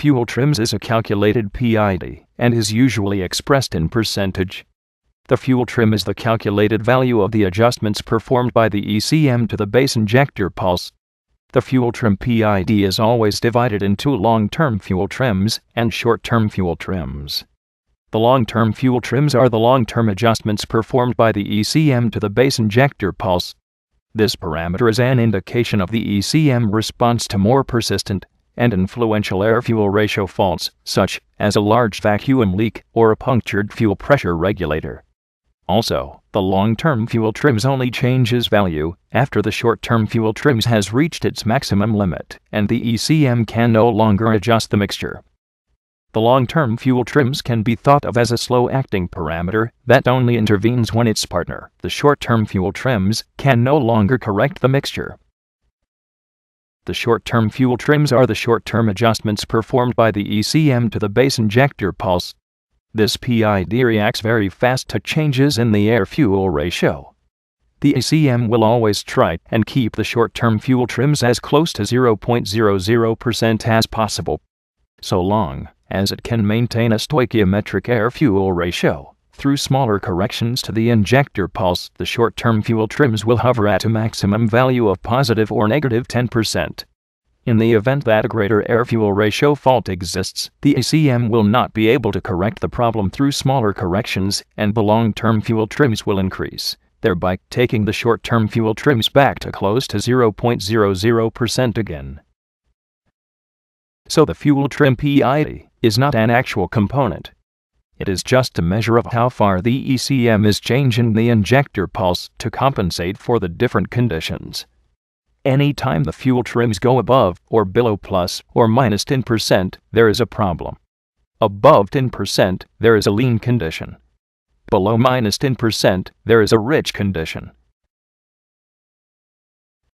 fuel trims is a calculated PID and is usually expressed in percentage. The fuel trim is the calculated value of the adjustments performed by the ECM to the base injector pulse. The fuel trim PID is always divided into long-term fuel trims and short-term fuel trims. The long-term fuel trims are the long-term adjustments performed by the ECM to the base injector pulse. This parameter is an indication of the ECM response to more persistent and influential air-fuel ratio faults, such as a large vacuum leak or a punctured fuel pressure regulator. Also, the long-term fuel trims only changes value after the short-term fuel trims has reached its maximum limit and the ECM can no longer adjust the mixture. The long-term fuel trims can be thought of as a slow-acting parameter that only intervenes when its partner, the short-term fuel trims, can no longer correct the mixture. The short-term fuel trims are the short-term adjustments performed by the ECM to the base injector pulse. This PID reacts very fast to changes in the air-fuel ratio. The ECM will always try and keep the short-term fuel trims as close to 0.00% as possible, so long as it can maintain a stoichiometric air-fuel ratio. Through smaller corrections to the injector pulse, the short-term fuel trims will hover at a maximum value of positive or negative 10%. In the event that a greater air-fuel ratio fault exists, the ECM will not be able to correct the problem through smaller corrections, and the long-term fuel trims will increase, thereby taking the short-term fuel trims back to close to 0.00% again. So the fuel trim PID is not an actual component. It is just a measure of how far the ECM is changing the injector pulse to compensate for the different conditions. Anytime the fuel trims go above or below plus or minus 10%, there is a problem. Above 10%, there is a lean condition. Below minus 10%, there is a rich condition.